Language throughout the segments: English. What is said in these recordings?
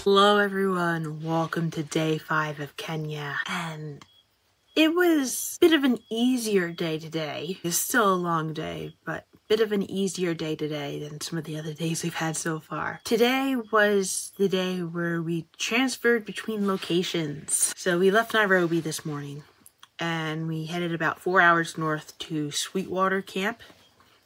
Hello everyone, welcome to day 5 of Kenya, and it was a bit of an easier day today. It's still a long day, but a bit of an easier day today than some of the other days we've had so far. Today was the day where we transferred between locations. So we left Nairobi this morning, and we headed about 4 hours north to Sweetwater Camp.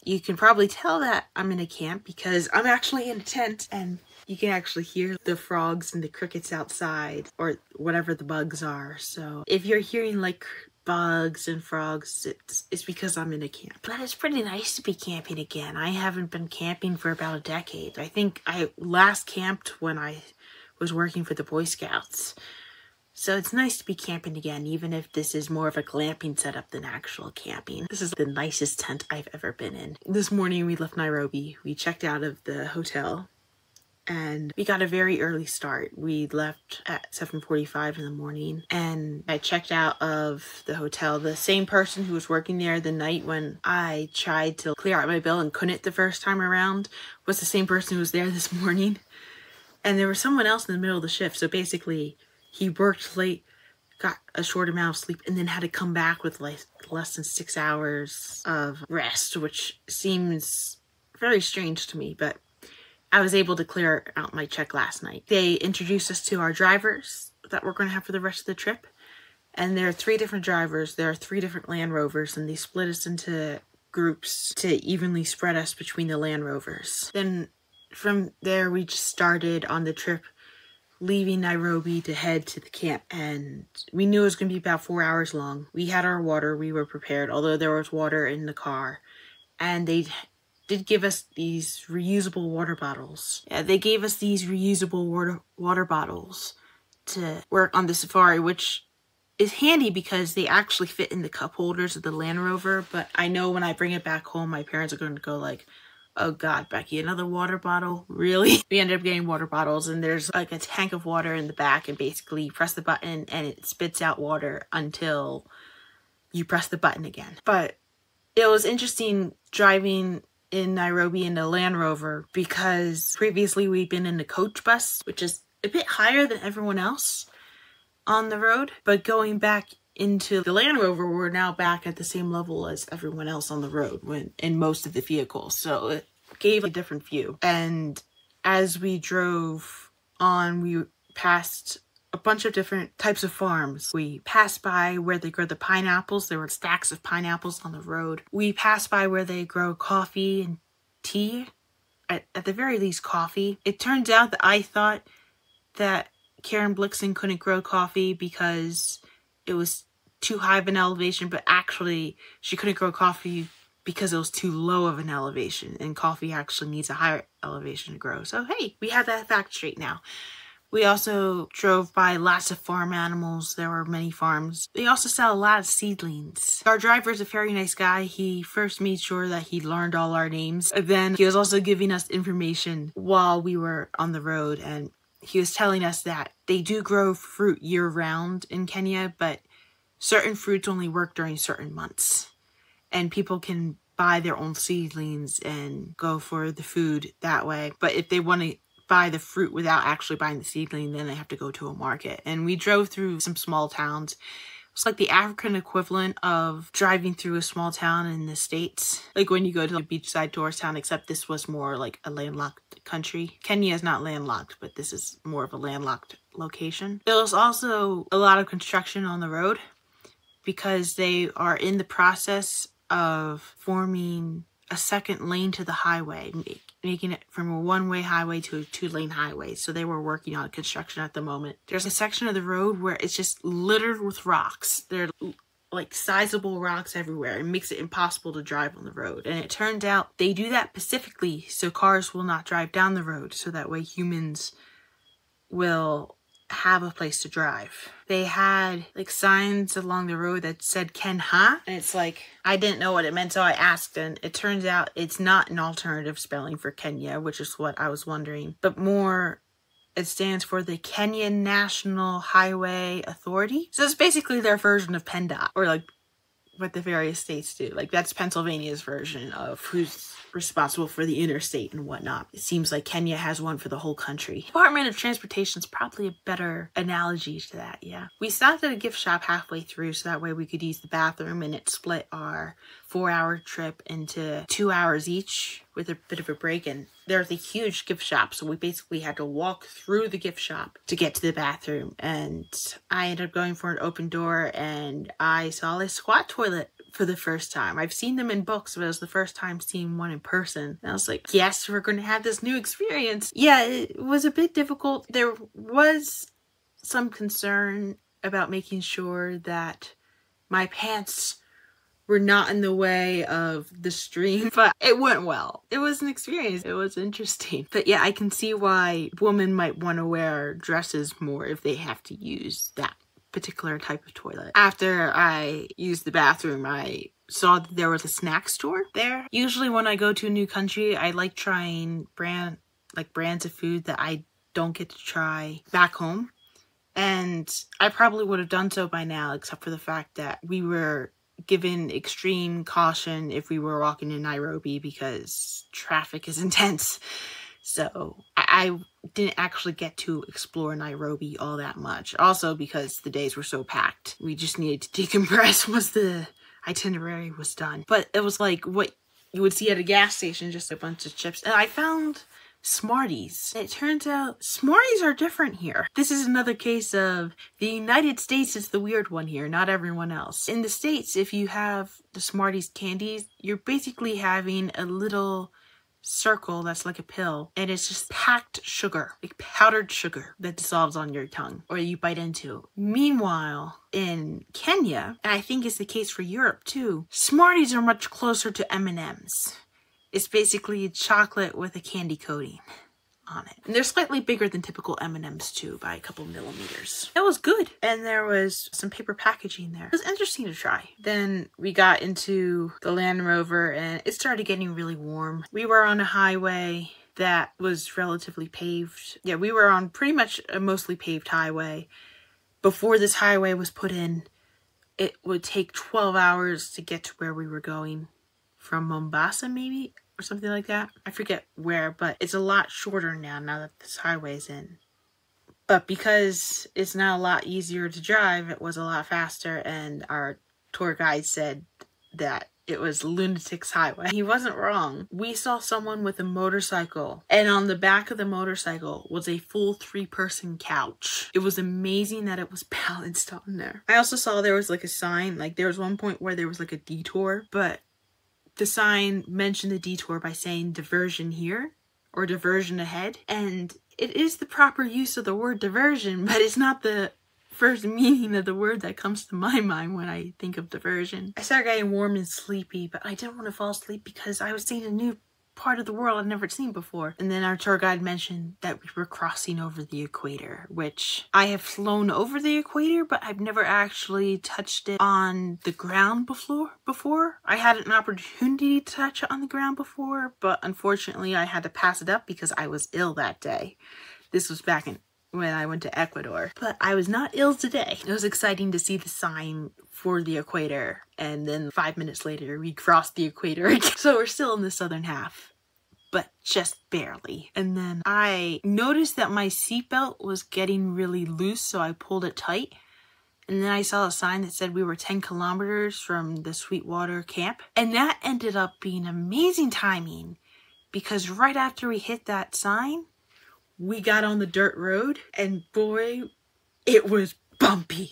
You can probably tell that I'm in a camp because I'm actually in a tent, and you can actually hear the frogs and the crickets outside, or whatever the bugs are. So if you're hearing like bugs and frogs, it's because I'm in a camp. But it's pretty nice to be camping again. I haven't been camping for about a decade. I think I last camped when I was working for the Boy Scouts. So it's nice to be camping again, even if this is more of a glamping setup than actual camping. This is the nicest tent I've ever been in. This morning we left Nairobi. We checked out of the hotel, and we got a very early start. We left at 7:45 in the morning, and I checked out of the hotel. The same person who was working there the night when I tried to clear out my bill and couldn't the first time around was the same person who was there this morning. And there was someone else in the middle of the shift. So basically, he worked late, got a short amount of sleep, and then had to come back with like less than 6 hours of rest, which seems very strange to me, but I was able to clear out my check last night. They introduced us to our drivers that we're going to have for the rest of the trip. And there are 3 different drivers. There are 3 different Land Rovers, and they split us into groups to evenly spread us between the Land Rovers. Then from there, we just started on the trip, leaving Nairobi to head to the camp. And we knew it was going to be about 4 hours long. We had our water. We were prepared, although there was water in the car. And they did give us these reusable water bottles. Yeah, they gave us these reusable water bottles to work on the safari, which is handy because they actually fit in the cup holders of the Land Rover. But I know when I bring it back home, my parents are going to go like, "Oh God, Becky, another water bottle? Really?" We ended up getting water bottles, and there's like a tank of water in the back, and basically you press the button and it spits out water until you press the button again. But it was interesting driving in Nairobi in the Land Rover because previously we'd been in the coach bus, which is a bit higher than everyone else on the road. But going back into the Land Rover, we're now back at the same level as everyone else on the road in most of the vehicles. So it gave a different view. And as we drove on, we passed a bunch of different types of farms. We passed by where they grow the pineapples. There were stacks of pineapples on the road. We passed by where they grow coffee and tea. At the very least, coffee. It turns out that I thought that Karen Blixen couldn't grow coffee because it was too high of an elevation, but actually she couldn't grow coffee because it was too low of an elevation, and coffee actually needs a higher elevation to grow. So hey, we have that fact straight now. We also drove by lots of farm animals. There were many farms. They also sell a lot of seedlings. Our driver is a very nice guy. He first made sure that he learned all our names. And then he was also giving us information while we were on the road. And he was telling us that they do grow fruit year-round in Kenya, but certain fruits only work during certain months. And people can buy their own seedlings and go for the food that way. But if they want to buy the fruit without actually buying the seedling, then they have to go to a market. And we drove through some small towns. It's like the African equivalent of driving through a small town in the States. Like when you go to a beachside tourist town, except this was more like a landlocked country. Kenya is not landlocked, but this is more of a landlocked location. There was also a lot of construction on the road because they are in the process of forming a second lane to the highway, making it from a one-way highway to a 2-lane highway. So they were working on construction at the moment. There's a section of the road where it's just littered with rocks. They're like sizable rocks everywhere. It makes it impossible to drive on the road. And it turned out they do that specifically so cars will not drive down the road, so that way humans will have a place to drive. They had like signs along the road that said Kenha, and it's like, I didn't know what it meant, so I asked, and it turns out it's not an alternative spelling for Kenya, which is what I was wondering, but more it stands for the Kenya National Highway Authority. So it's basically their version of PennDOT, or like what the various states do. Like, that's Pennsylvania's version of who's responsible for the interstate and whatnot. It seems like Kenya has one for the whole country. Department of Transportation is probably a better analogy to that, yeah. We stopped at a gift shop halfway through so that way we could use the bathroom, and it split our 4-hour trip into 2 hours each with a bit of a break. And there's a huge gift shop, so we basically had to walk through the gift shop to get to the bathroom. And I ended up going for an open door, and I saw a squat toilet for the first time. I've seen them in books, but it was the first time seeing one in person. And I was like, yes, we're going to have this new experience. Yeah, it was a bit difficult. There was some concern about making sure that my pants were not in the way of the stream, but it went well. It was an experience. It was interesting. But yeah, I can see why women might want to wear dresses more if they have to use that particular type of toilet. After I used the bathroom, I saw that there was a snack store there. Usually when I go to a new country, I like trying brands of food that I don't get to try back home. And I probably would have done so by now, except for the fact that we were given extreme caution if we were walking in Nairobi because traffic is intense. So I didn't actually get to explore Nairobi all that much. Also because the days were so packed. We just needed to decompress once the itinerary was done. But it was like what you would see at a gas station, just a bunch of chips. And I found Smarties. It turns out Smarties are different here. This is another case of the United States is the weird one here, not everyone else. In the States, if you have the Smarties candies, you're basically having a little circle that's like a pill, and it's just packed sugar, like powdered sugar that dissolves on your tongue or you bite into. Meanwhile, in Kenya, and I think it's the case for Europe too, Smarties are much closer to M&Ms. It's basically chocolate with a candy coating on it. And they're slightly bigger than typical M&Ms too, by a couple millimeters. It was good. And there was some paper packaging there. It was interesting to try. Then we got into the Land Rover and it started getting really warm. We were on a highway that was relatively paved. Yeah, we were on pretty much a mostly paved highway. Before this highway was put in, it would take 12 hours to get to where we were going. From Mombasa maybe, or something like that. I forget where, but it's a lot shorter now that this highway's in. But because it's now a lot easier to drive, it was a lot faster, and our tour guide said that it was Lunatics Highway. He wasn't wrong. We saw someone with a motorcycle, and on the back of the motorcycle was a full 3-person couch. It was amazing that it was balanced on there. I also saw there was like a sign, like there was one point where there was like a detour, but the sign mentioned the detour by saying diversion here or diversion ahead. And it is the proper use of the word diversion, but it's not the first meaning of the word that comes to my mind when I think of diversion. I started getting warm and sleepy, but I didn't want to fall asleep because I was seeing a new part of the world I'd never seen before. And then our tour guide mentioned that we were crossing over the equator, which I have flown over the equator, but I've never actually touched it on the ground before. I had an opportunity to touch it on the ground before, but unfortunately I had to pass it up because I was ill that day. This was back when I went to Ecuador, but I was not ill today. It was exciting to see the sign for the equator, and then 5 minutes later we crossed the equator again. So we're still in the southern half, but just barely. And then I noticed that my seatbelt was getting really loose, so I pulled it tight. And then I saw a sign that said we were 10 kilometers from the Sweetwater camp. And that ended up being amazing timing, because right after we hit that sign, we got on the dirt road, and boy, it was bumpy.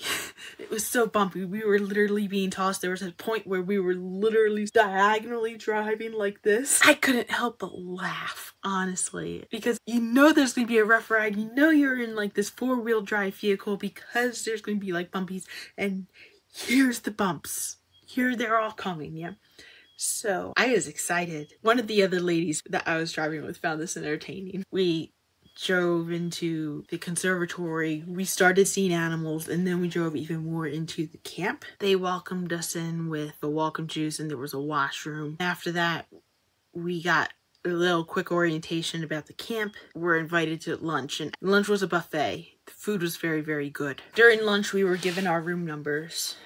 It was so bumpy. We were literally being tossed. There was a point where we were literally diagonally driving like this. I couldn't help but laugh, honestly, because you know there's going to be a rough ride. You know you're in like this 4-wheel drive vehicle because there's going to be like bumpies, and here's the bumps. Here they're all coming, yeah. So I was excited. One of the other ladies that I was driving with found this entertaining. We drove into the conservatory, we started seeing animals, and then we drove even more into the camp. They welcomed us in with a welcome juice, and there was a washroom. After that, we got a little quick orientation about the camp. We're invited to lunch, and lunch was a buffet. The food was very, very good. During lunch, we were given our room numbers,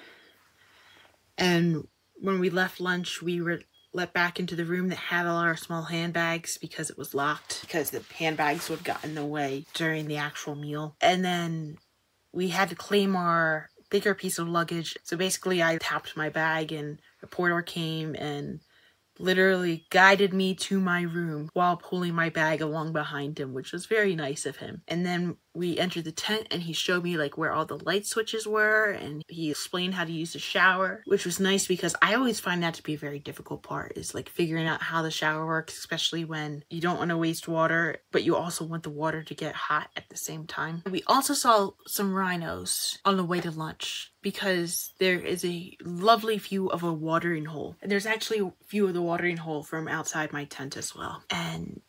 and when we left lunch, we were let back into the room that had all our small handbags because it was locked, because the handbags would have gotten in the way during the actual meal. And then we had to claim our bigger piece of luggage. So basically I tapped my bag and a porter came and literally guided me to my room while pulling my bag along behind him, which was very nice of him. And then we entered the tent and he showed me like where all the light switches were, and he explained how to use the shower, which was nice because I always find that to be a very difficult part, is like figuring out how the shower works, especially when you don't want to waste water, but you also want the water to get hot at the same time. We also saw some rhinos on the way to lunch because there is a lovely view of a watering hole. And there's actually a view of the watering hole from outside my tent as well. And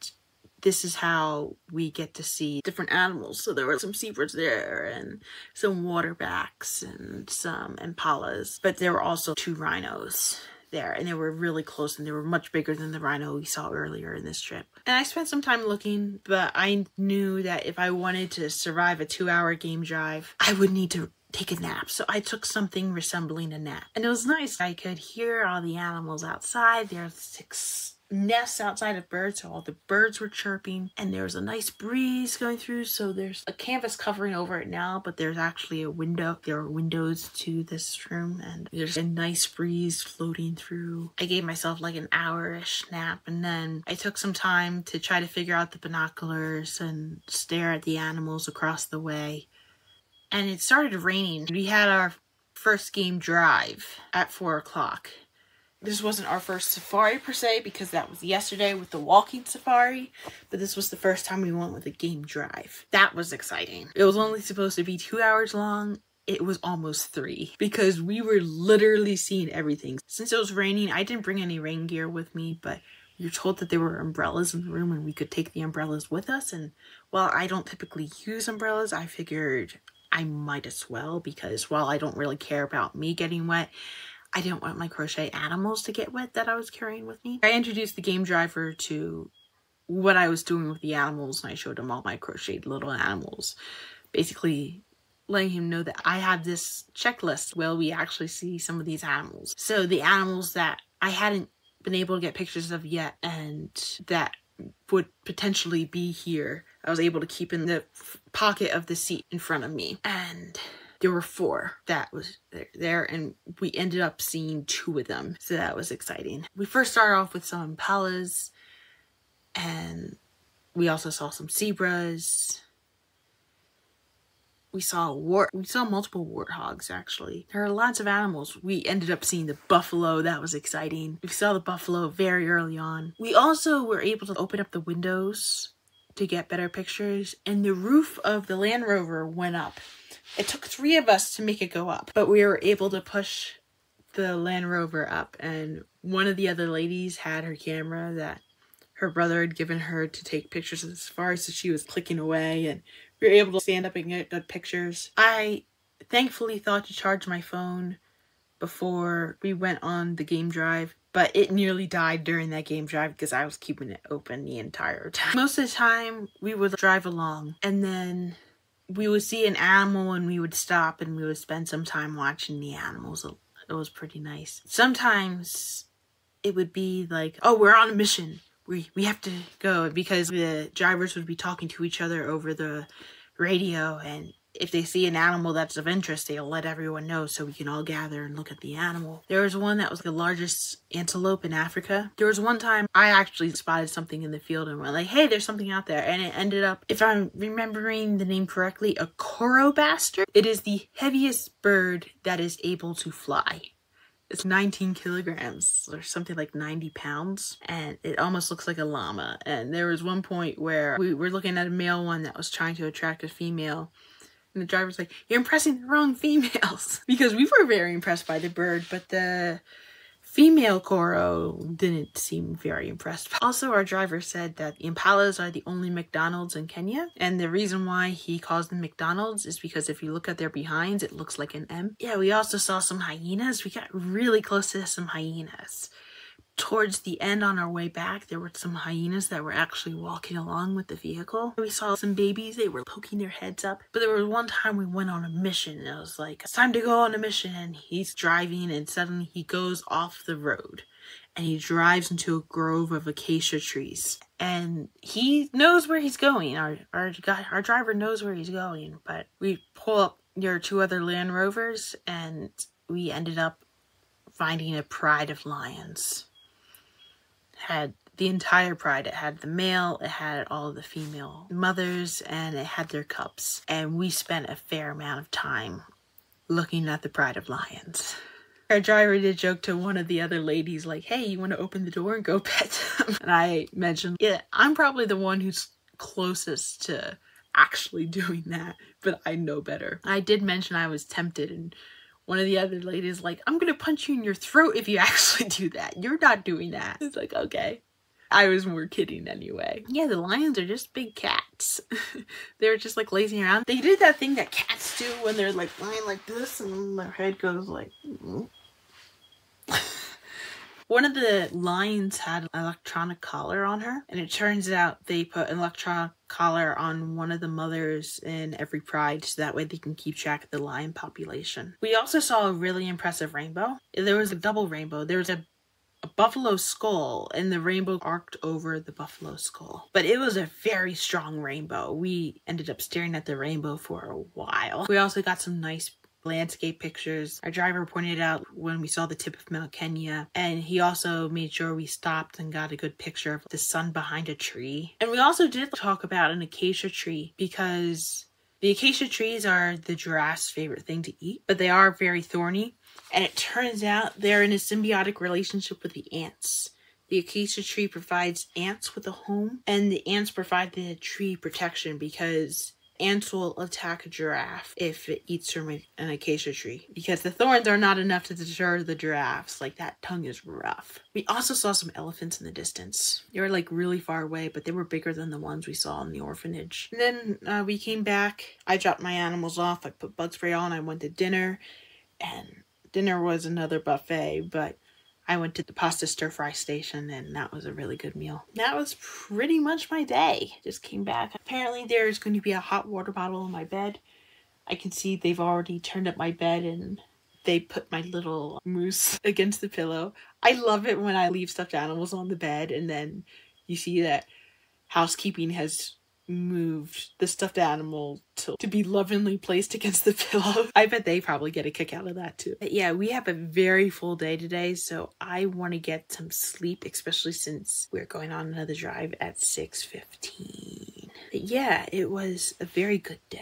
this is how we get to see different animals. So there were some zebras there and some waterbacks and some impalas, but there were also 2 rhinos there, and they were really close, and they were much bigger than the rhino we saw earlier in this trip. And I spent some time looking, but I knew that if I wanted to survive a 2-hour game drive, I would need to take a nap. So I took something resembling a nap, and it was nice. I could hear all the animals outside. There were 6 nests outside of birds, so all the birds were chirping, and there was a nice breeze going through. So there's a canvas covering over it now, but there's actually a window. There are windows to this room, and there's a nice breeze floating through. I gave myself like an hour-ish nap, and then I took some time to try to figure out the binoculars and stare at the animals across the way. And it started raining. We had our first game drive at 4 o'clock. This wasn't our first safari per se, because that was yesterday with the walking safari, but this was the first time we went with a game drive. That was exciting. It was only supposed to be 2 hours long. It was almost 3 because we were literally seeing everything. Since it was raining, I didn't bring any rain gear with me, but we were told that there were umbrellas in the room and we could take the umbrellas with us. And while I don't typically use umbrellas, I figured I might as well, because while I don't really care about me getting wet, I didn't want my crochet animals to get wet that I was carrying with me. I introduced the game driver to what I was doing with the animals, and I showed him all my crocheted little animals. Basically letting him know that I have this checklist where we actually see some of these animals. So the animals that I hadn't been able to get pictures of yet and that would potentially be here, I was able to keep in the pocket of the seat in front of me. And there were 4 that was there, and we ended up seeing 2 of them, so that was exciting. We first started off with some impalas, and we also saw some zebras. We saw multiple warthogs, actually. There are lots of animals. We ended up seeing the buffalo. That was exciting. We saw the buffalo very early on. We also were able to open up the windows to get better pictures, and the roof of the Land Rover went up. It took 3 of us to make it go up, but we were able to push the Land Rover up, and one of the other ladies had her camera that her brother had given her to take pictures of the safari, so she was clicking away, and we were able to stand up and get good pictures. I thankfully thought to charge my phone before we went on the game drive, but it nearly died during that game drive because I was keeping it open the entire time. Most of the time, we would drive along, and then we would see an animal and we would stop and we would spend some time watching the animals. It was pretty nice. Sometimes it would be like, oh, we're on a mission. We have to go, because the drivers would be talking to each other over the radio, and if they see an animal that's of interest, they'll let everyone know so we can all gather and look at the animal. There was one that was the largest antelope in Africa. There was one time I actually spotted something in the field and went like, hey, there's something out there. And it ended up, if I'm remembering the name correctly, a coro bastard. It is the heaviest bird that is able to fly. It's 19 kilograms or something like 90 pounds, and it almost looks like a llama. And there was one point where we were looking at a male one that was trying to attract a female, and the driver's like, you're impressing the wrong females. Because we were very impressed by the bird, but the female Coro didn't seem very impressed. Also, our driver said that the impalas are the only McDonald's in Kenya, and the reason why he calls them McDonald's is because if you look at their behinds, it looks like an M. Yeah, we also saw some hyenas. We got really close to some hyenas, towards the end on our way back, there were some hyenas that were actually walking along with the vehicle. We saw some babies, they were poking their heads up. But there was one time we went on a mission and it was like, it's time to go on a mission. And he's driving and suddenly he goes off the road and he drives into a grove of acacia trees. And he knows where he's going. Our driver knows where he's going. But we pull up near 2 other Land Rovers and we ended up finding a pride of lions. Had the entire pride. It had the male, it had all of the female mothers, and it had their cubs. And we spent a fair amount of time looking at the pride of lions. Our driver did joke to one of the other ladies like, hey, you want to open the door and go pet them? And I mentioned, yeah, I'm probably the one who's closest to actually doing that, but I know better. I did mention I was tempted, and one of the other ladies like, I'm gonna punch you in your throat if you actually do that. You're not doing that. It's like, okay. I was more kidding anyway. Yeah, the lions are just big cats. They're just like lazing around. They did that thing that cats do when they're like lying like this and their head goes like, One of the lions had an electronic collar on her, and it turns out they put an electronic collar on one of the mothers in every pride so that way they can keep track of the lion population. We also saw a really impressive rainbow. There was a double rainbow. There was a buffalo skull, and the rainbow arced over the buffalo skull. But it was a very strong rainbow. We ended up staring at the rainbow for a while. We also got some nice landscape pictures. Our driver pointed out when we saw the tip of Mount Kenya, and he also made sure we stopped and got a good picture of the sun behind a tree. And we also did talk about an acacia tree because the acacia trees are the giraffe's favorite thing to eat, but they are very thorny. And it turns out they're in a symbiotic relationship with the ants. The acacia tree provides ants with a home, and the ants provide the tree protection because ants will attack a giraffe if it eats from an acacia tree because the thorns are not enough to deter the giraffes. Like, that tongue is rough. We also saw some elephants in the distance. They were like really far away, but they were bigger than the ones we saw in the orphanage. And then we came back. I dropped my animals off. I put bug spray on. I went to dinner, and dinner was another buffet, but I went to the pasta stir-fry station, and that was a really good meal. That was pretty much my day. Just came back. Apparently there's going to be a hot water bottle in my bed. I can see they've already turned up my bed, and they put my little moose against the pillow. I love it when I leave stuffed animals on the bed, and then you see that housekeeping has moved the stuffed animal to be lovingly placed against the pillow. I bet they probably get a kick out of that too. But yeah, we have a very full day today, so I want to get some sleep, especially since we're going on another drive at 6:15. But yeah, it was a very good day.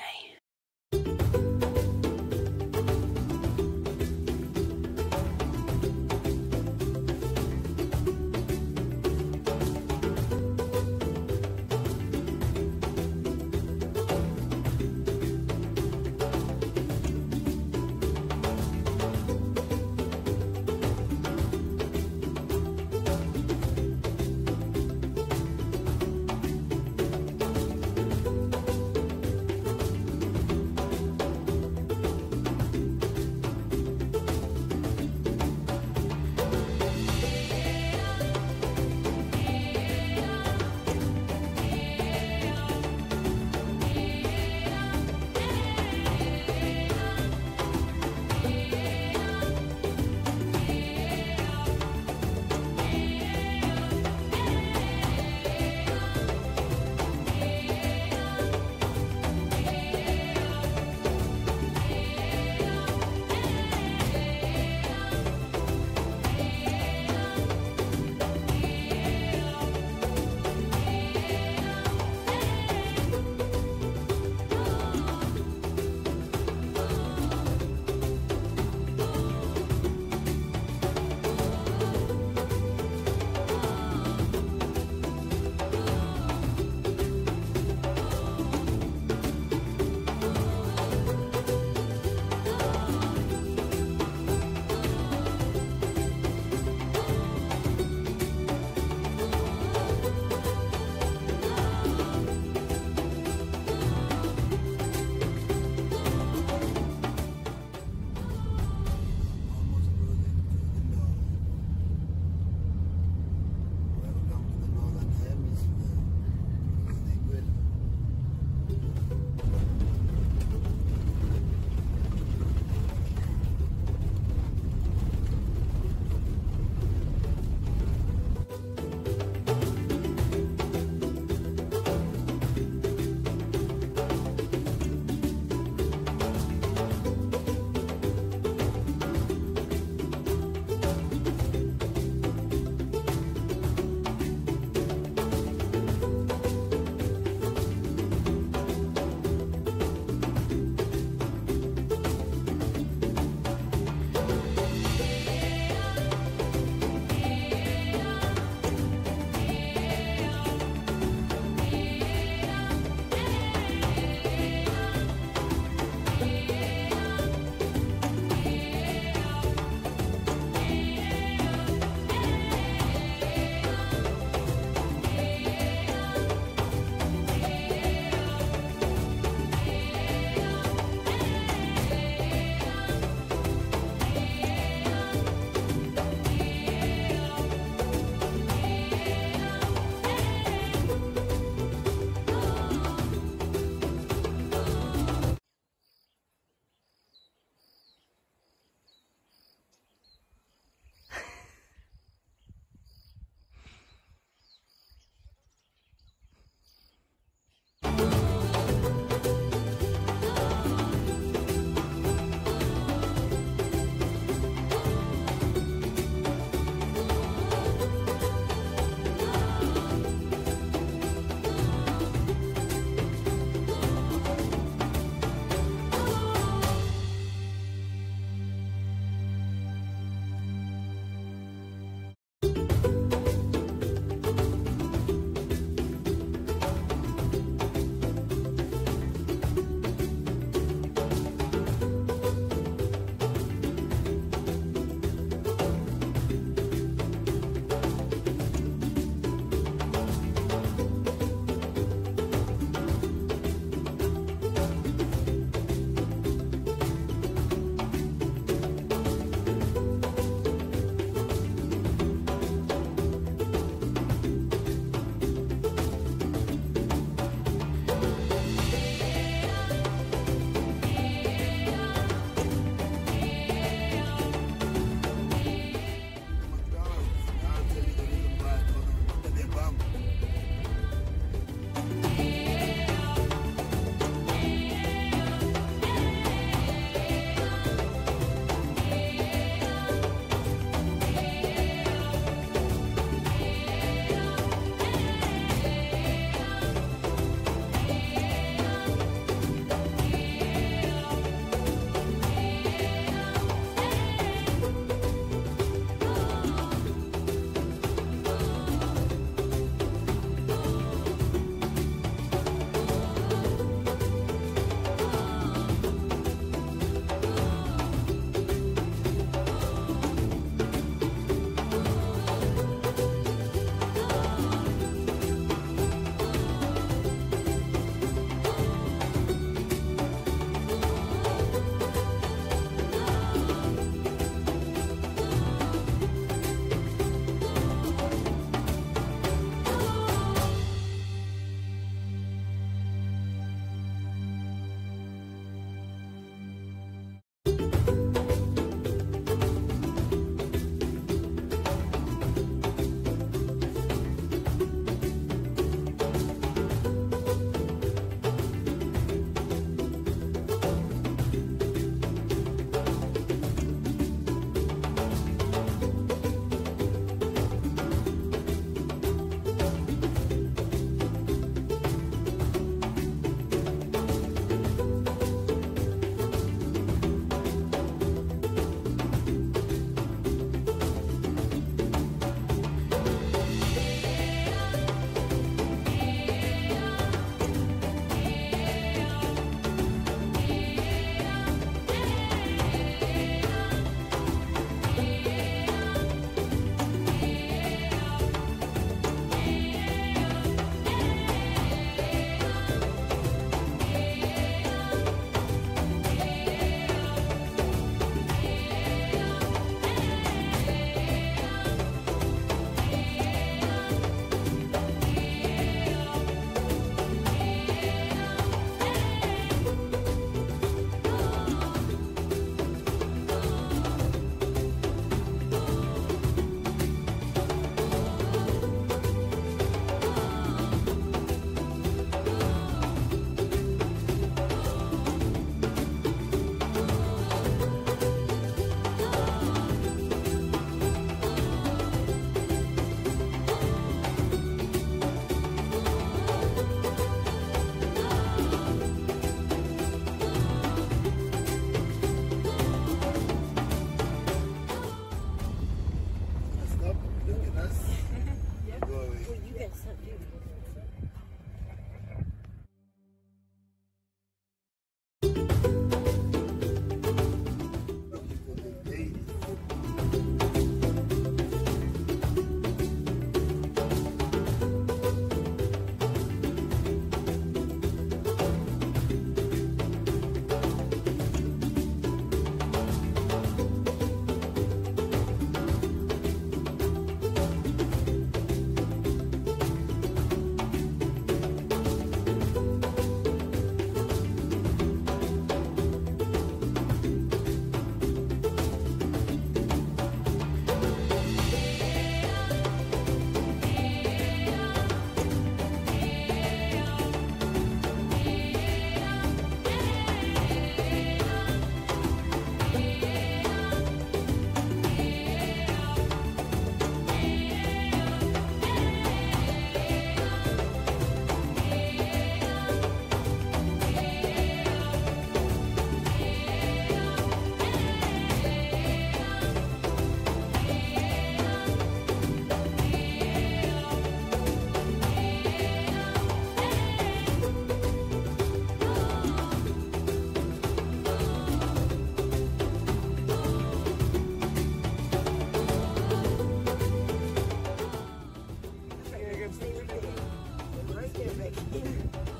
there, stay right there. Right there, Becky.